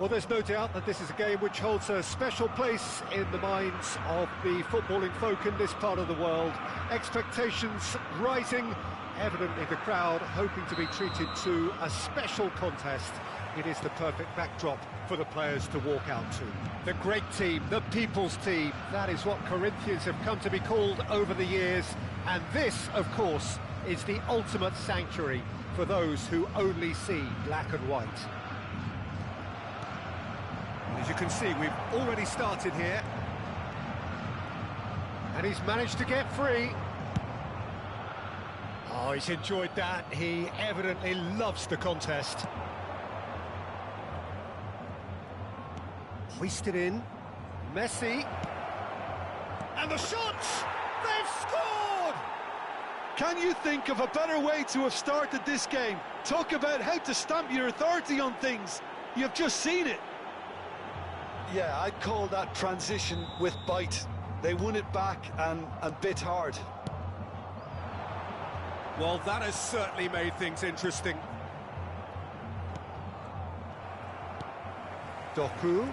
Well, there's no doubt that this is a game which holds a special place in the minds of the footballing folk in this part of the world. Expectations rising, evidently the crowd hoping to be treated to a special contest. It is the perfect backdrop for the players to walk out to. The great team, the people's team, that is what Corinthians have come to be called over the years. And this, of course, is the ultimate sanctuary for those who only see black and white. As you can see, we've already started here. And he's managed to get free. Oh, he's enjoyed that. He evidently loves the contest. Hoisted in. Messi. And the shots! They've scored! Can you think of a better way to have started this game? Talk about how to stamp your authority on things. You've just seen it. Yeah, I'd call that transition with bite. They won it back and bit hard. Well, that has certainly made things interesting. Doku.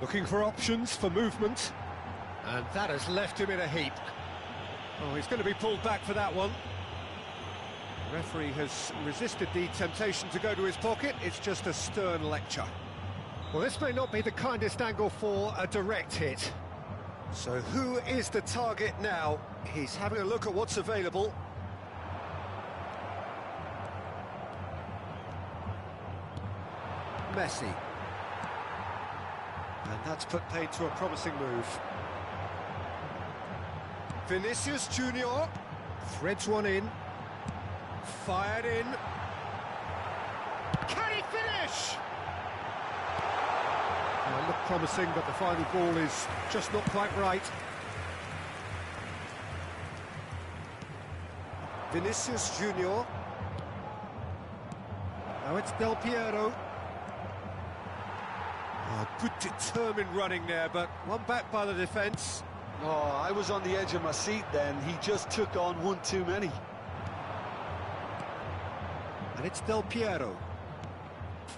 Looking for options for movement. And that has left him in a heap. Oh, he's going to be pulled back for that one. The referee has resisted the temptation to go to his pocket. It's just a stern lecture. Well, this may not be the kindest angle for a direct hit. So who is the target now? He's having a look at what's available. Messi. And that's put paid to a promising move. Vinicius Junior threads one in. Fired in. Can he finish? Well, it looked promising, but the final ball is just not quite right. Vinicius Junior. Now it's Del Piero. Oh, good determined running there, but one back by the defence. Oh, I was on the edge of my seat then. He just took on one too many. And it's Del Piero.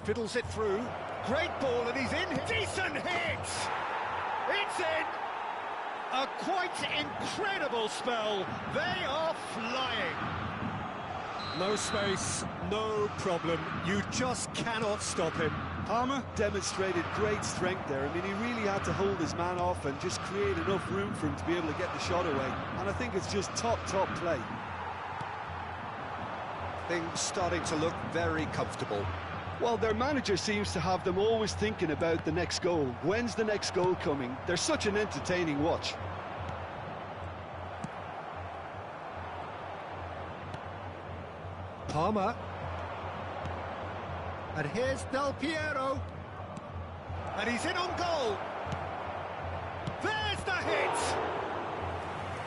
Fiddles it through. Great ball, and he's in. Decent hit! It's in! A quite incredible spell. They are flying. No space, no problem. You just cannot stop him. Palmer demonstrated great strength there. I mean, he really had to hold his man off and just create enough room for him to be able to get the shot away. And I think it's just top play. Things starting to look very comfortable. Well, their manager seems to have them always thinking about the next goal. When's the next goal coming? They're such an entertaining watch. Palmer. And here's Del Piero. And he's in on goal. There's the hit!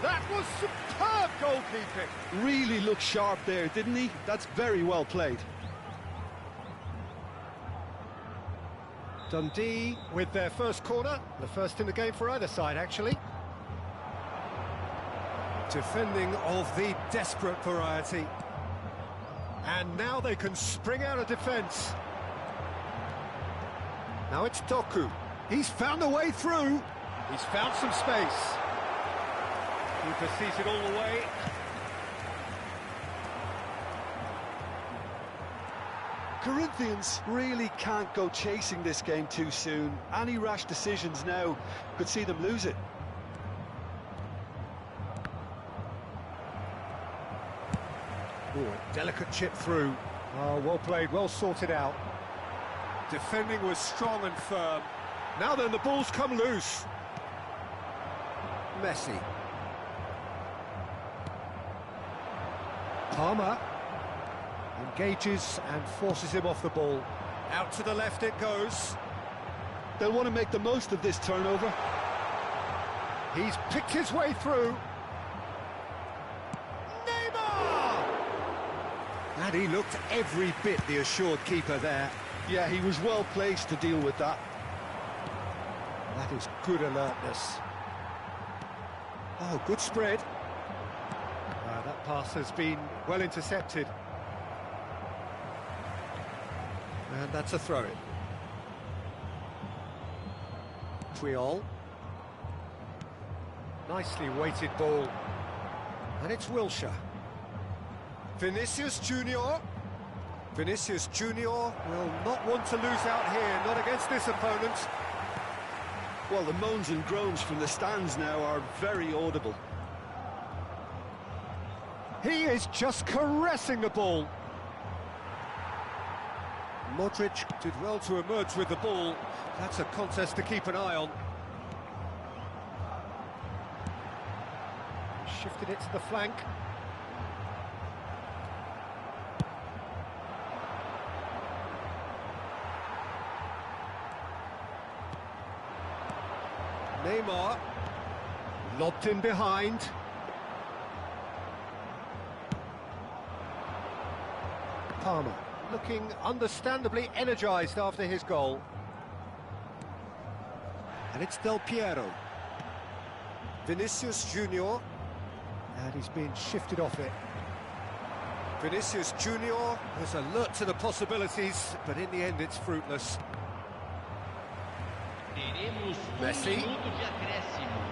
That was superb goalkeeping. Really looked sharp there, didn't he? That's very well played. Dundee with their first corner, the first in the game for either side, actually. Defending of the desperate variety. And now they can spring out of defence. Now it's Doku. He's found a way through. He's found some space. Keeper sees it all the way. Corinthians really can't go chasing this game too soon. Any rash decisions now could see them lose it. Oh, a delicate chip through. Oh, well played, well sorted out. Defending was strong and firm. Now then, the ball's come loose. Messi. Palmer engages and forces him off the ball. Out to the left it goes. They'll want to make the most of this turnover. He's picked his way through. Neymar! And he looked every bit the assured keeper there. Yeah, he was well placed to deal with that. That is good alertness. Oh, good spread. That pass has been well intercepted. And that's a throw-in. Puyol. Nicely weighted ball. And it's Wilshere. Vinicius Junior. Vinicius Junior will not want to lose out here, not against this opponent. Well, the moans and groans from the stands now are very audible. He is just caressing the ball. Modric did well to emerge with the ball. That's a contest to keep an eye on. Shifted it to the flank. Neymar. Lobbed in behind. Palmer, looking understandably energised after his goal. And it's Del Piero. Vinicius Junior. And he's being shifted off it. Vinicius Junior was alert to the possibilities, but in the end it's fruitless. Messi.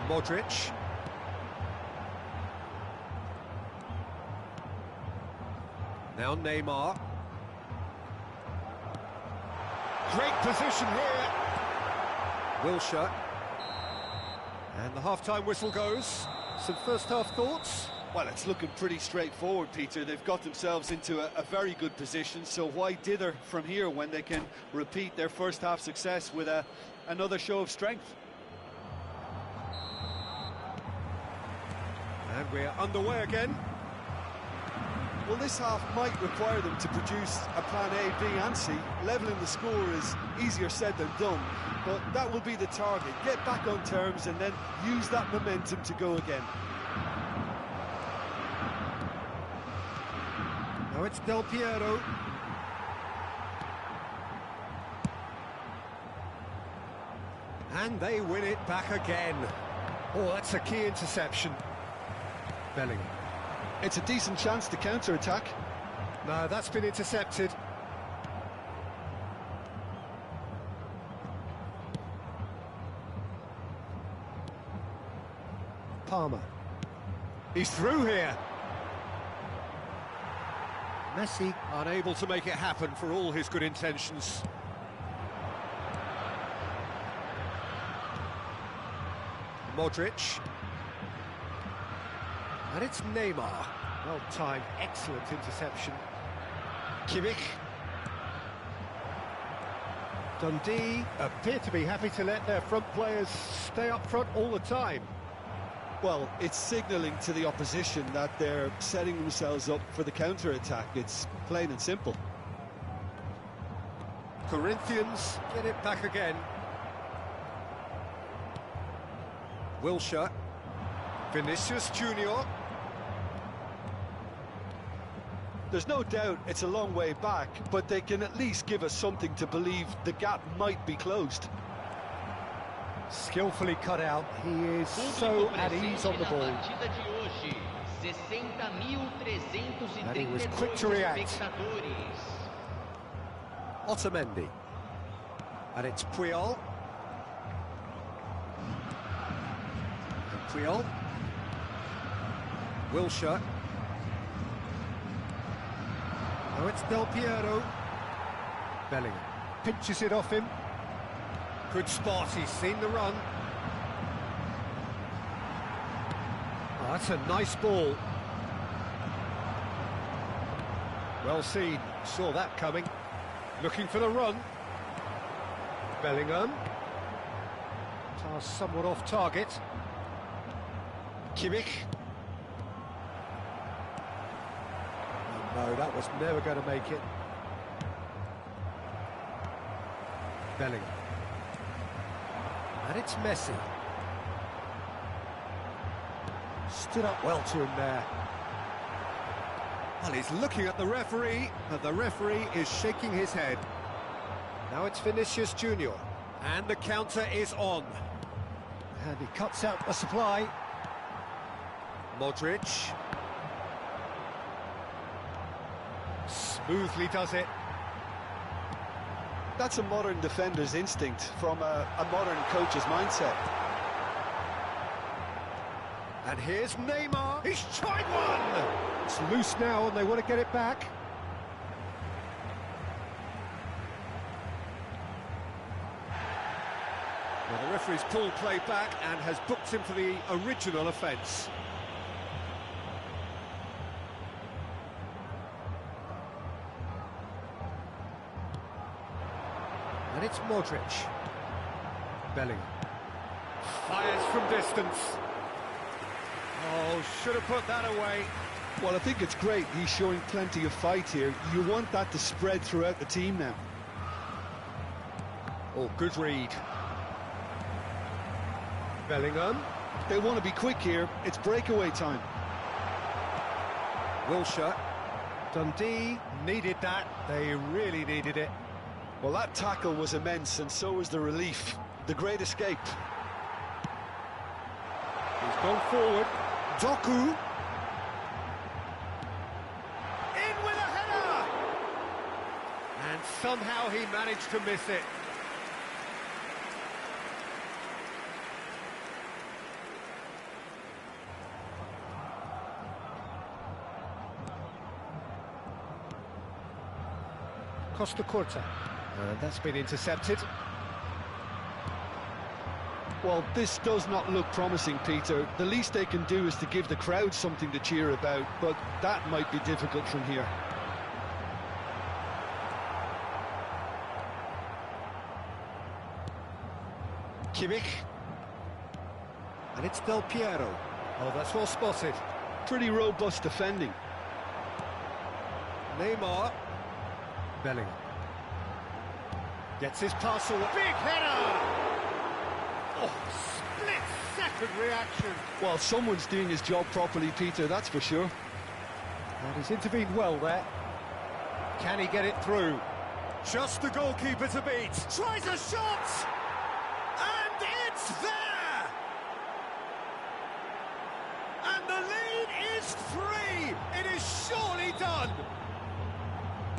Modric. Now Neymar. Great position here. Wilshere. And the half-time whistle goes. Some first-half thoughts? Well, it's looking pretty straightforward, Peter. They've got themselves into a very good position, so why dither from here when they can repeat their first-half success with another show of strength? And we're underway again. Well, this half might require them to produce a plan A, B and C. Levelling the score is easier said than done, but that will be the target. Get back on terms and then use that momentum to go again. Now it's Del Piero. And they win it back again. Oh, that's a key interception. Bellingham. It's a decent chance to counter-attack. No, that's been intercepted. Palmer. He's through here. Messi unable to make it happen for all his good intentions. Modric. And it's Neymar. Well-timed, excellent interception. Kimmich. Dundee appear to be happy to let their front players stay up front all the time. Well, it's signalling to the opposition that they're setting themselves up for the counter-attack. It's plain and simple. Corinthians get it back again. Wilshere. Vinicius Junior. There's no doubt it's a long way back, but they can at least give us something to believe the gap might be closed. Skillfully cut out, he is so at ease on the ball. And he was quick to react. Otamendi. And it's Puyol. And Puyol. Wilshere. Now it's Del Piero. Bellingham pinches it off him. Good spot, he's seen the run. Oh, that's a nice ball. Well seen, saw that coming. Looking for the run. Bellingham. Pass somewhat off target. Kimmich. Oh, no, that was never going to make it. Bellingham. And it's Messi. Stood up well to him there. Well, he's looking at the referee, but the referee is shaking his head. Now it's Vinicius Junior. And the counter is on. And he cuts out the supply. Modric. Smoothly does it. That's a modern defender's instinct from a modern coach's mindset. And here's Neymar. He's tried one! It's loose now and they want to get it back. Well, the referee's pulled play back and has booked him for the original offence. And it's Modric. Bellingham. Fires from distance. Oh, should have put that away. Well, I think it's great. He's showing plenty of fight here. You want that to spread throughout the team now. Oh, good read. Bellingham. They want to be quick here. It's breakaway time. Wilshere. Dundee needed that. They really needed it. Well, that tackle was immense, and so was the relief. The great escape. He's gone forward. Doku. In with a header! And somehow he managed to miss it. Costa Curta. That's been intercepted. Well, this does not look promising, Peter. The least they can do is to give the crowd something to cheer about, but that might be difficult from here. Kimmich. And it's Del Piero. Oh, that's well spotted. Pretty robust defending. Neymar. Bellingham. Gets his pass away. Big header! Oh, split-second reaction. Well, someone's doing his job properly, Peter, that's for sure. And he's intervened well there. Can he get it through? Just the goalkeeper to beat. Tries a shot! And it's there! And the lead is 3! It is surely done!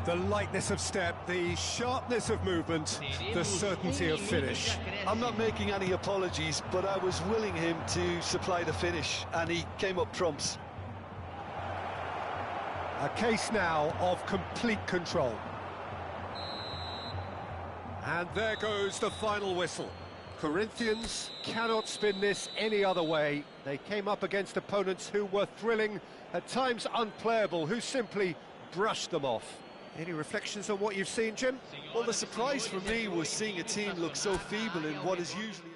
The lightness of step, the sharpness of movement, the certainty of finish. I'm not making any apologies, but I was willing him to supply the finish, and he came up trumps. A case now of complete control. And there goes the final whistle. Corinthians cannot spin this any other way. They came up against opponents who were thrilling, at times unplayable, who simply brushed them off. Any reflections on what you've seen, Jim? Well, the surprise for me was seeing a team look so feeble in what is usually...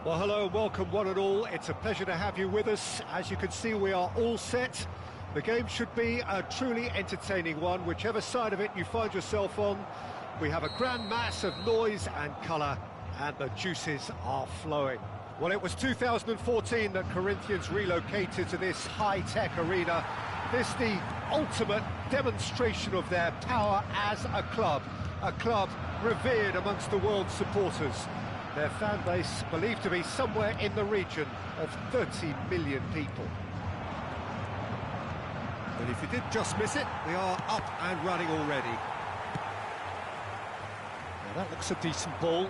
Well, hello and welcome one and all. It's a pleasure to have you with us. As you can see, we are all set. The game should be a truly entertaining one, whichever side of it you find yourself on. We have a grand mass of noise and colour, and the juices are flowing. Well, it was 2014 that Corinthians relocated to this high-tech arena. This the ultimate demonstration of their power as a club revered amongst the world's supporters. Their fan base believed to be somewhere in the region of 30 million people. But if you did just miss it, we are up and running already. Now that looks a decent ball.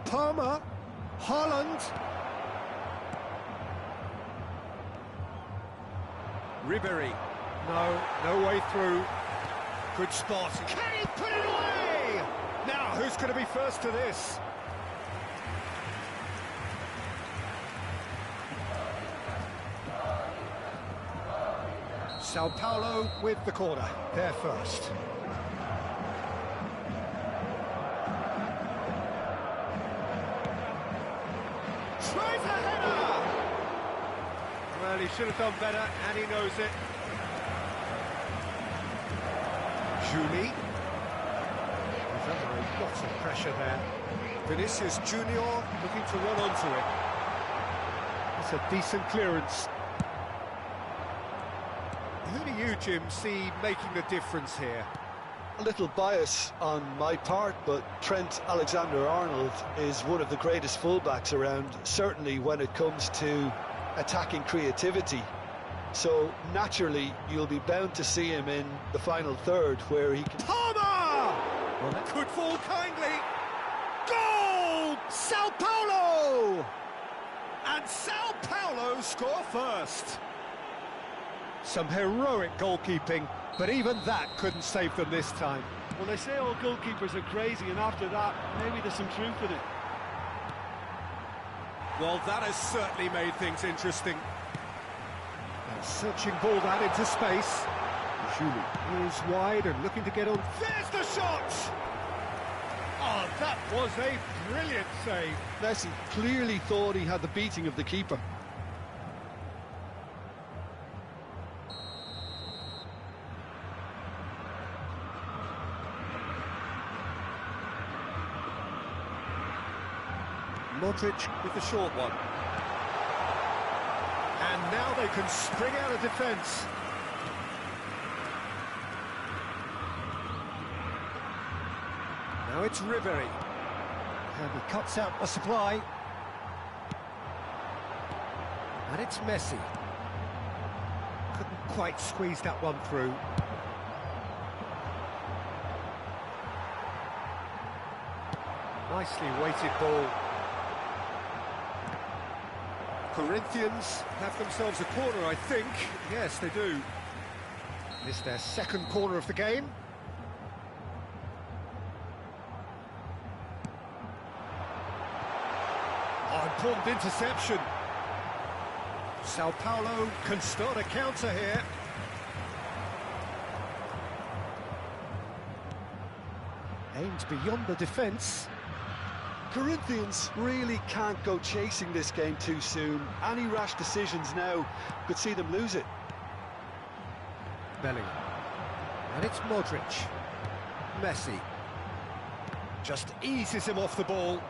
Palmer, Holland. Ribery. No way through. Good spot. Can he put it away? Now, who's going to be first to this? Sao Paulo with the corner. They're first. Tries a header! Well, he should have done better, and he knows it. Julie. He's under lots of pressure there. Vinicius Junior looking to run onto it. It's a decent clearance. Who do you, Jim, see making the difference here? A little bias on my part, but Trent Alexander-Arnold is one of the greatest fullbacks around, certainly when it comes to attacking creativity. So naturally you'll be bound to see him in the final third where he can... Palmer! Well, that could fall kindly. Goal! Sao Paulo! And Sao Paulo score first. Some heroic goalkeeping, but even that couldn't save them this time. Well, they say all goalkeepers are crazy, and after that, maybe there's some truth in it. Well, that has certainly made things interesting. Searching ball that into space. Julie is wide and looking to get on. There's the shot! Oh, that was a brilliant save. Messi clearly thought he had the beating of the keeper. Modric with the short one. And now they can spring out of defence. Now it's Ribery. And he cuts out the supply. And it's Messi. Couldn't quite squeeze that one through. Nicely weighted ball. Corinthians have themselves a corner, I think. Yes, they do. It's their second corner of the game. Oh, important interception. Sao Paulo can start a counter here. Aimed beyond the defence. Corinthians really can't go chasing this game too soon. Any rash decisions now could see them lose it. Bellingham. And it's Modric. Messi. Just eases him off the ball.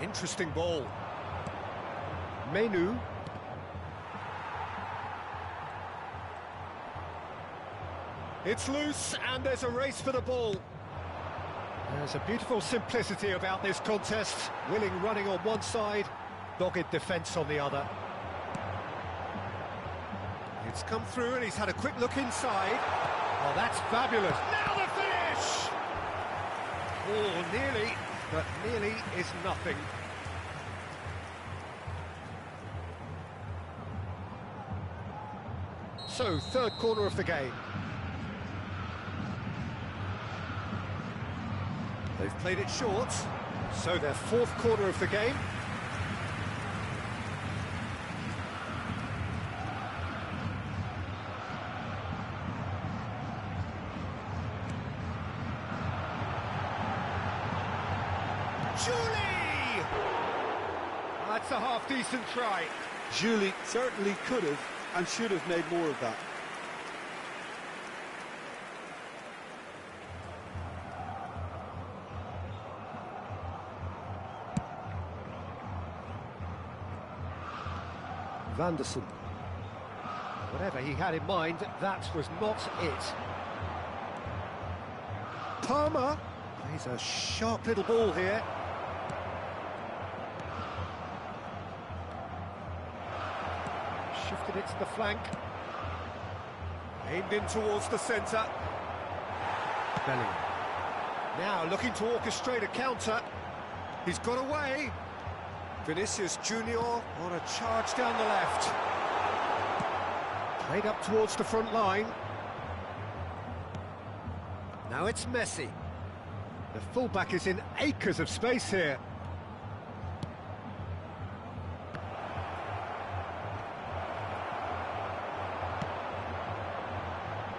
Interesting ball. Menu. It's loose, and there's a race for the ball. There's a beautiful simplicity about this contest. Willing running on one side, dogged defence on the other. It's come through and he's had a quick look inside. Oh, that's fabulous. Now the finish! Oh, nearly, but nearly is nothing. So, third corner of the game. They've played it short, so their fourth corner of the game. Julie! That's a half-decent try. Julie certainly could have and should have made more of that. Vanderson. Whatever he had in mind, that was not it. Palmer plays a sharp little ball here. Shifted it to the flank. Aimed in towards the centre. Bellingham. Now looking to orchestrate a counter. He's got away. Vinicius Junior on a charge down the left. Played up towards the front line. Now it's Messi. The fullback is in acres of space here.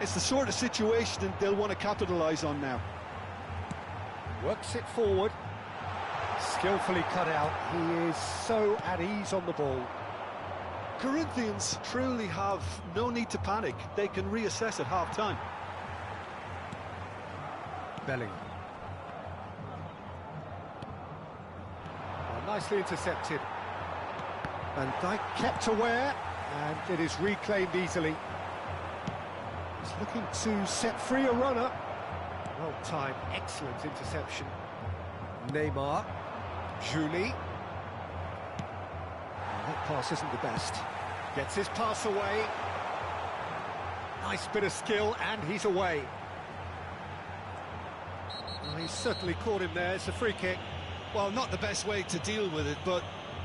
It's the sort of situation they'll want to capitalise on now. Works it forward. Skillfully cut out. He is so at ease on the ball. Corinthians truly have no need to panic. They can reassess at half-time. Bellingham. Well, nicely intercepted. Van Dijk kept aware, and it is reclaimed easily. He's looking to set free a runner. Well timed, excellent interception. Neymar. Julie. That pass isn't the best. Gets his pass away. Nice bit of skill, and he's away. Well, he's certainly caught him there. It's a free kick. Well, not the best way to deal with it, but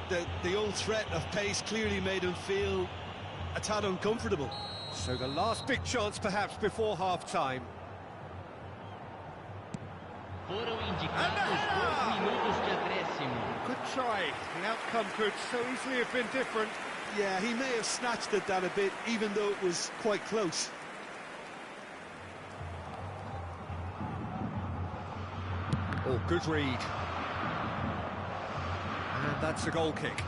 the old threat of pace clearly made him feel a tad uncomfortable. So the last big chance, perhaps, before half-time. Foram indicados 2 minutos de acréscimo. Good try. The outcome could so easily have been different. Yeah, he may have snatched at that a bit, even though it was quite close. Oh, good read. And that's a goal kick.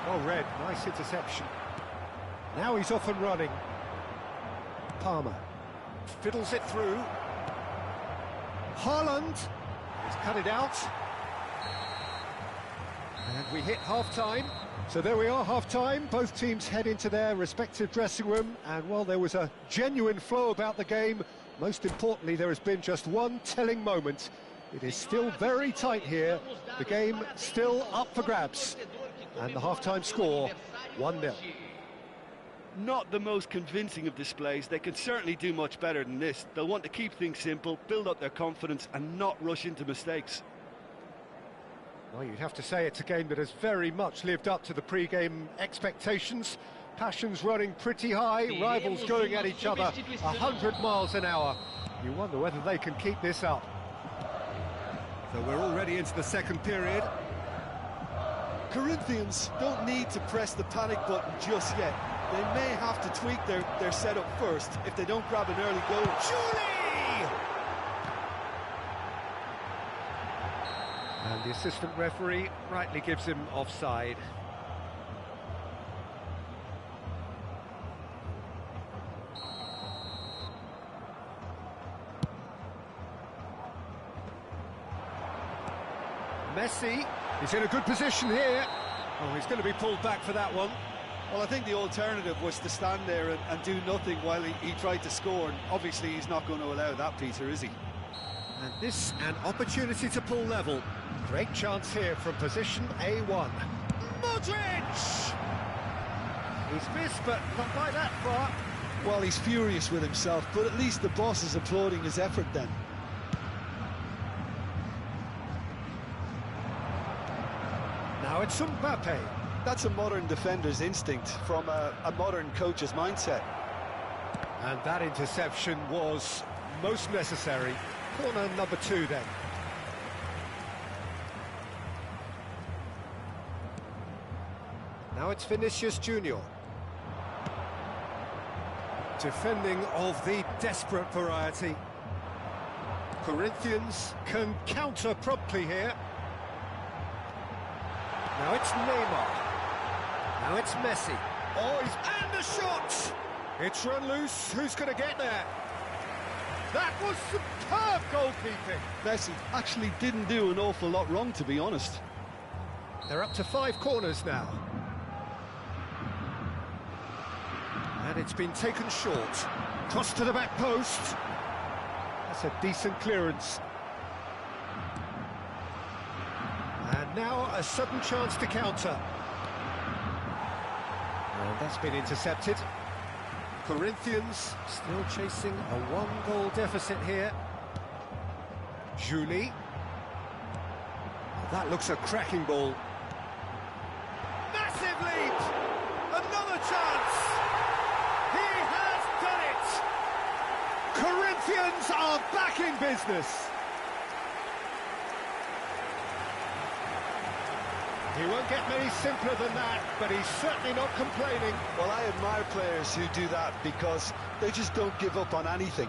Well read, nice interception. Now he's off and running. Palmer fiddles it through. Haaland has cut it out. And we hit half-time. So there we are, half-time. Both teams head into their respective dressing room. And while there was a genuine flow about the game, most importantly, there has been just one telling moment. It is still very tight here. The game still up for grabs. And the half-time score, 1-0. Not the most convincing of displays. They can certainly do much better than this. They'll want to keep things simple, build up their confidence and not rush into mistakes. Well, you'd have to say it's a game that has very much lived up to the pre-game expectations. Passions running pretty high, rivals going at each other 100 miles an hour. You wonder whether they can keep this up. So we're already into the second period. Corinthians don't need to press the panic button just yet. They may have to tweak their setup first if they don't grab an early goal. Julie! And the assistant referee rightly gives him offside. Messi, he's in a good position here. Oh, he's going to be pulled back for that one. Well, I think the alternative was to stand there and do nothing while he tried to score. And obviously, he's not going to allow that, Peter, is he? And this, an opportunity to pull level. Great chance here from position A1. Modric! He's missed, but not by that far. Well, he's furious with himself, but at least the boss is applauding his effort then. Now it's Mbappe. That's a modern defender's instinct from a modern coach's mindset. And that interception was most necessary. Corner number 2 then. Now it's Vinicius Junior. Defending of the desperate variety. Corinthians can counter promptly here. Now it's Neymar. Now it's Messi. Oh, and the shot! It's run loose. Who's going to get there? That was superb goalkeeping. Messi actually didn't do an awful lot wrong, to be honest. They're up to 5 corners now. And it's been taken short. Cross to the back post. That's a decent clearance. And now a sudden chance to counter. And that's been intercepted. Corinthians still chasing a 1-goal deficit here. Julie. That looks a cracking ball. Massive lead! Another chance! He has done it! Corinthians are back in business! He won't get many simpler than that, but he's certainly not complaining. Well, I admire players who do that because they just don't give up on anything.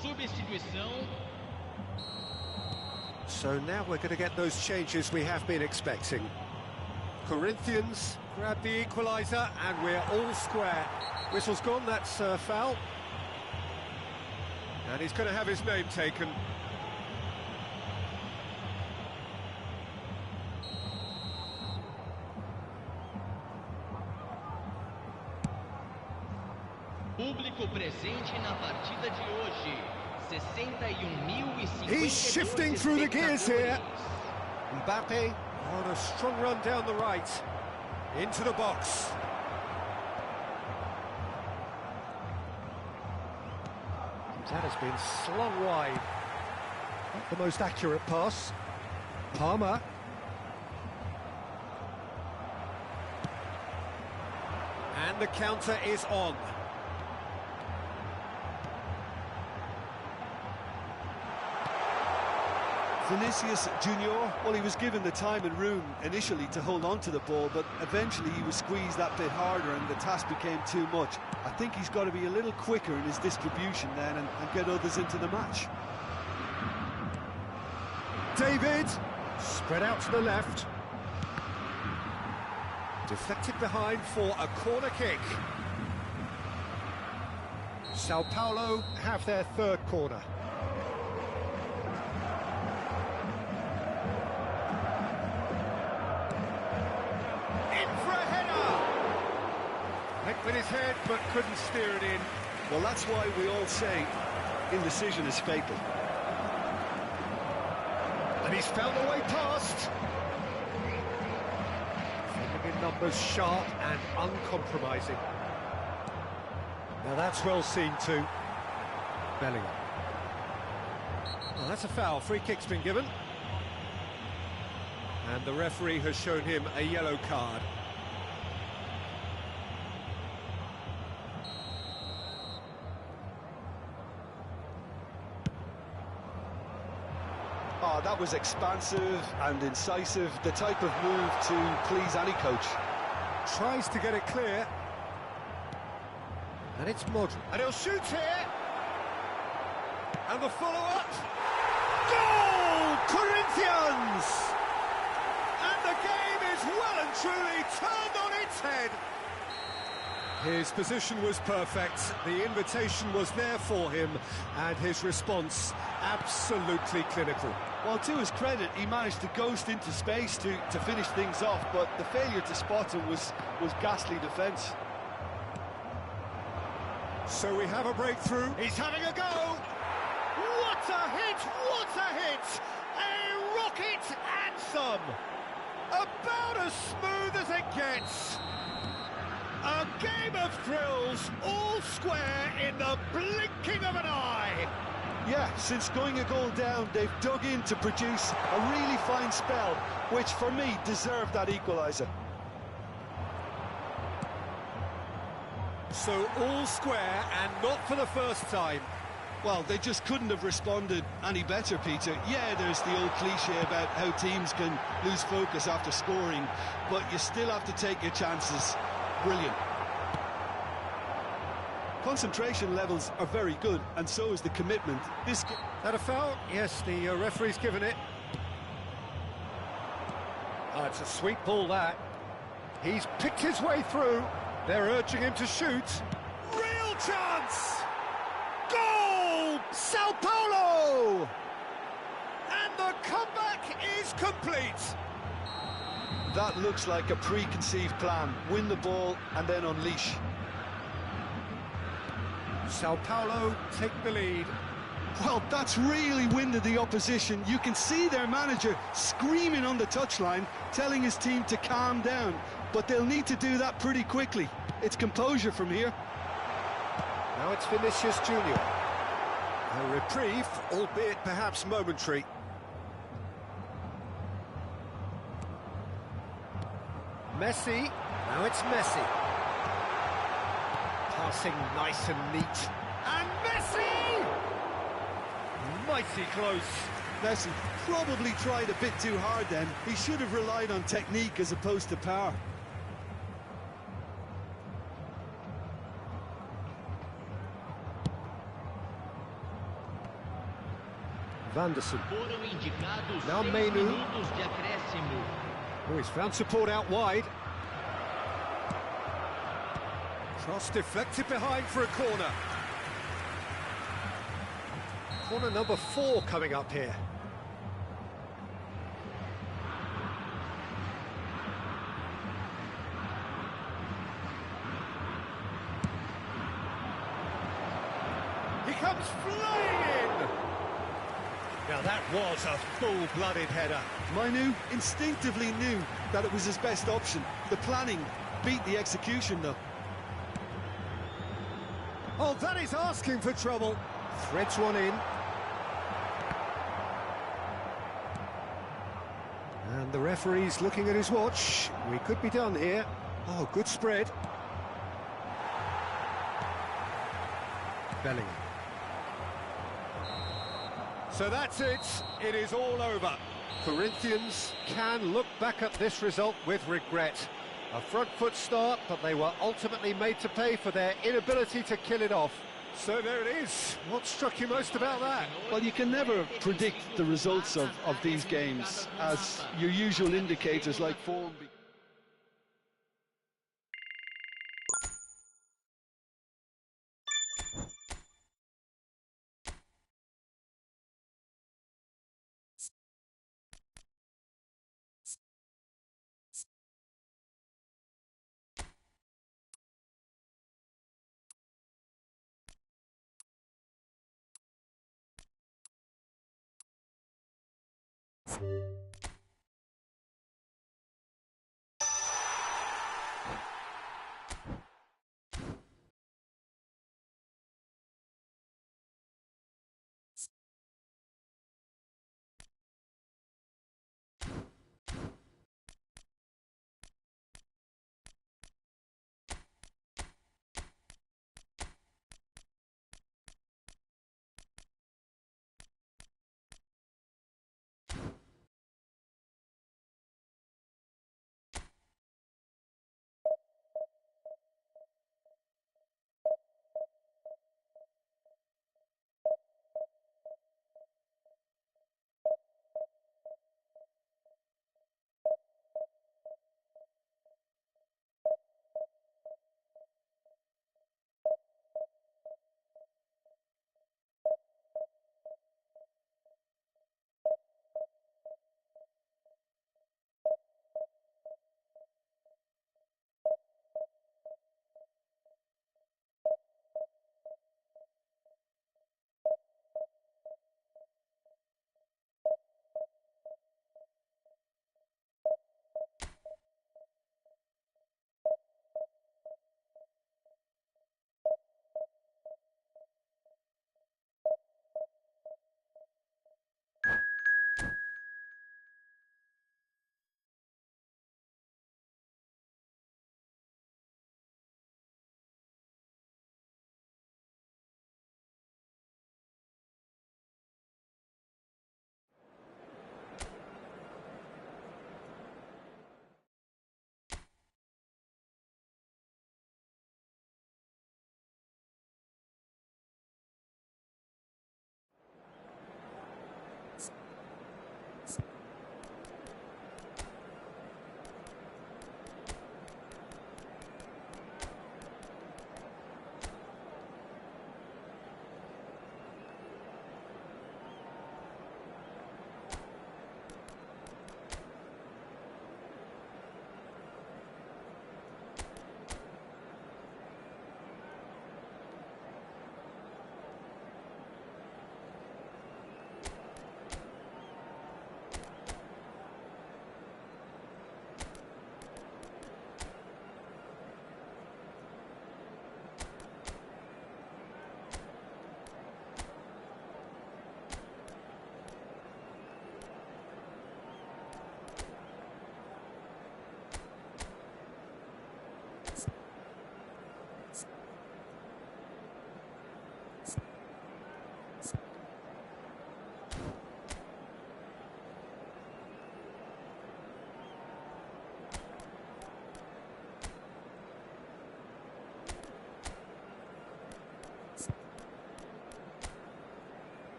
Substituição. So now we're going to get those changes we have been expecting. Corinthians grab the equaliser and we're all square. Whistle's gone, that's foul. And he's going to have his name taken. Público presente na partida de hoje. 61.050. He's shifting through the gears here. Mbappe on a strong run down the right. Into the box. That has been slung wide. Not the most accurate pass. Palmer. And the counter is on. Vinicius Junior, well, he was given the time and room initially to hold on to the ball, but eventually he was squeezed that bit harder and the task became too much. I think he's got to be a little quicker in his distribution then and get others into the match. David, spread out to the left. Deflected behind for a corner kick. Sao Paulo have their third corner. with his head, but couldn't steer it in. Well, that's why we all say indecision is fatal. And he's found a way past. Filling in numbers, sharp and uncompromising. Now that's well seen too. Bellingham. Well, that's a foul. Free kick's been given. And the referee has shown him a yellow card. Oh, that was expansive and incisive, the type of move to please any coach. Tries to get it clear. And it's Modric. And he'll shoot here. And the follow-up. Goal! Corinthians! And the game is well and truly turned on its head. His position was perfect, the invitation was there for him, and his response absolutely clinical. Well, to his credit, he managed to ghost into space to finish things off, but the failure to spot him was ghastly defence. So we have a breakthrough. He's having a go. What a hit! What a hit! A rocket and some. About as smooth as it gets. A game of thrills, all square in the blinking of an eye. Yeah, since going a goal down, they've dug in to produce a really fine spell, which for me deserved that equaliser. So all square and not for the first time. Well, they just couldn't have responded any better, Peter. Yeah, there's the old cliche about how teams can lose focus after scoring, but you still have to take your chances. Brilliant. Concentration levels are very good, and so is the commitment. That a foul? Yes, the referee's given it. Oh, it's a sweet ball, that. He's picked his way through. They're urging him to shoot. Real chance! Goal! Sao Paulo! And the comeback is complete. That looks like a preconceived plan. Win the ball and then unleash. Sao Paulo take the lead. Well, that's really winded the opposition. You can see their manager screaming on the touchline, telling his team to calm down. But they'll need to do that pretty quickly. It's composure from here. Now it's Vinicius Junior. A reprieve, albeit perhaps momentary. Messi. Now it's Messi. Passing nice and neat. And Messi! Mighty close. Messi probably tried a bit too hard then. He should have relied on technique as opposed to power. Vanderson. Foram indicados Now 6 Menu. minutos de acréscimo. Oh, he's found support out wide. Cross deflected behind for a corner. Corner number 4 coming up here. He comes flying in! Now that was a full-blooded header. Manu instinctively knew that it was his best option. The planning beat the execution though. Oh, that is asking for trouble. Threads one in. And the referee's looking at his watch. We could be done here. Oh, good spread. Bellingham. So that's it. It is all over. Corinthians can look back at this result with regret. A front foot start, but they were ultimately made to pay for their inability to kill it off. So there it is. What struck you most about that? Well, you can never predict the results of these games, as your usual indicators like form.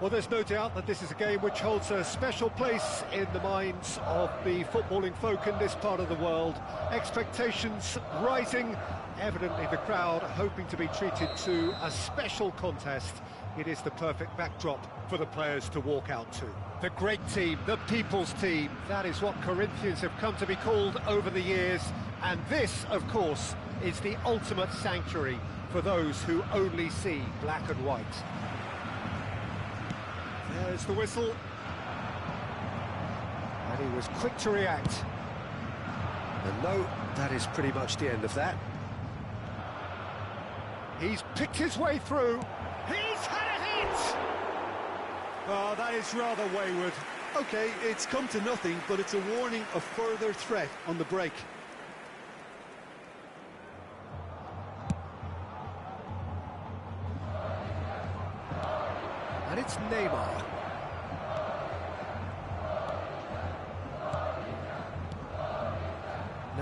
Well, there's no doubt that this is a game which holds a special place in the minds of the footballing folk in this part of the world. Expectations rising, evidently the crowd hoping to be treated to a special contest. It is the perfect backdrop for the players to walk out to. The great team, the people's team, that is what Corinthians have come to be called over the years. And this, of course, is the ultimate sanctuary for those who only see black and white. There's the whistle. And he was quick to react. And no, that is pretty much the end of that. He's picked his way through. He's had a hit! Oh, that is rather wayward. OK, it's come to nothing, but it's a warning of further threat on the break. And it's Neymar.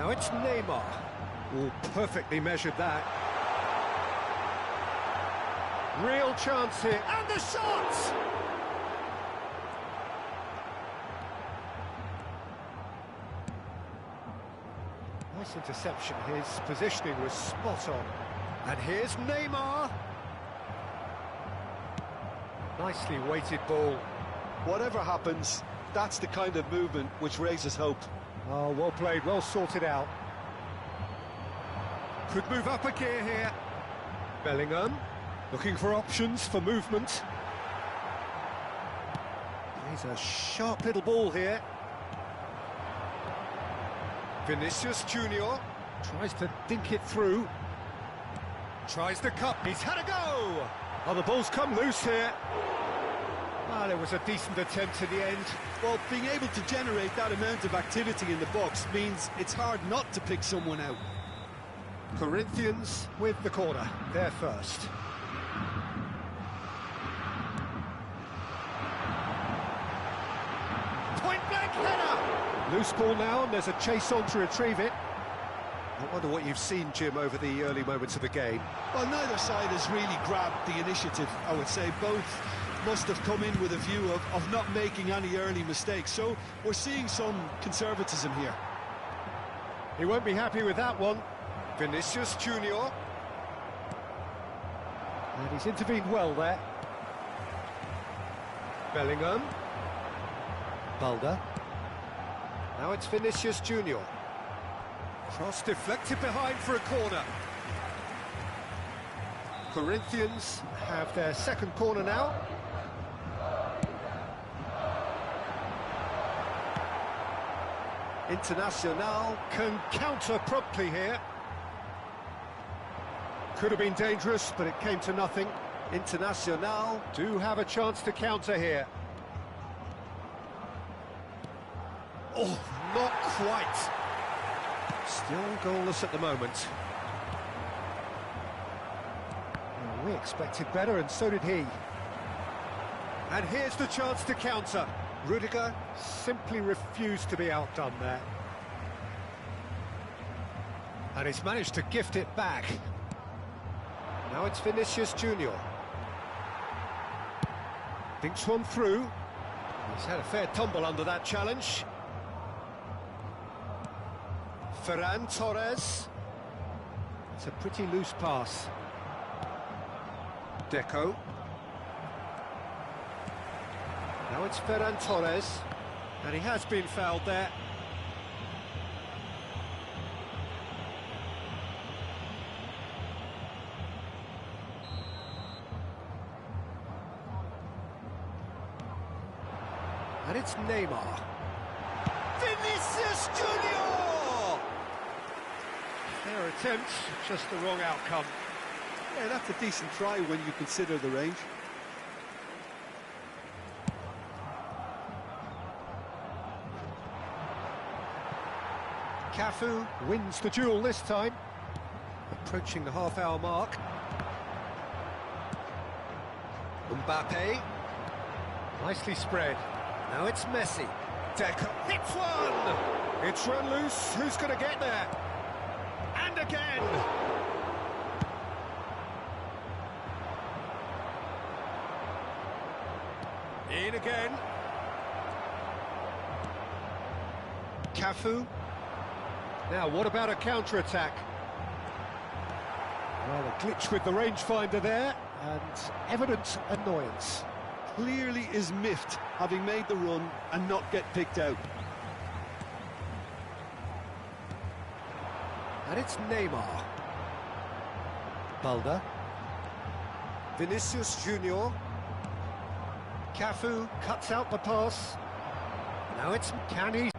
Now it's Neymar. Oh, perfectly measured that. Real chance here, and the shot! Nice interception, his positioning was spot on. And here's Neymar. Nicely weighted ball. Whatever happens, that's the kind of movement which raises hope. Oh, well played, well sorted out. Could move up a gear here. Bellingham, looking for options for movement. He's a sharp little ball here. Vinicius Junior tries to dink it through. Tries the cut, he's had a go! Oh, the ball's come loose here. Ah, there was a decent attempt in the end. Well, being able to generate that amount of activity in the box means it's hard not to pick someone out. Corinthians with the corner, they're first. Point-blank header! Loose ball now, and there's a chase on to retrieve it. I wonder what you've seen, Jim, over the early moments of the game. Well, neither side has really grabbed the initiative, I would say. Both must have come in with a view of not making any early mistakes, so we're seeing some conservatism here. He won't be happy with that one. Vinicius Junior. And he's intervened well there. Bellingham. Balder. Now it's Vinicius Junior. Cross deflected behind for a corner. Corinthians have their second corner now. Internacional can counter promptly here. Could have been dangerous, but it came to nothing. Internacional do have a chance to counter here. Oh, not quite. Still goalless at the moment. Well, we expected better, and so did he. And here's the chance to counter. Rudiger simply refused to be outdone there. And he's managed to gift it back. Now it's Vinicius Junior. Thinks one through. He's had a fair tumble under that challenge. Ferran Torres. It's a pretty loose pass. Deco. Now it's Ferran Torres, and he has been fouled there. And it's Neymar. Vinicius Junior! Fair attempt, just the wrong outcome. Yeah, that's a decent try when you consider the range. Cafu wins the duel this time. Approaching the half-hour mark. Mbappe. Nicely spread. Now it's Messi. Deco hits one! It's run loose. Who's going to get there? And again! In again. Cafu. Now, what about a counter-attack? Well, a glitch with the rangefinder there, and evident annoyance. Clearly is miffed, having made the run and not get picked out. And it's Neymar. Balder. Vinicius Junior. Cafu cuts out the pass. Now it's... Can he...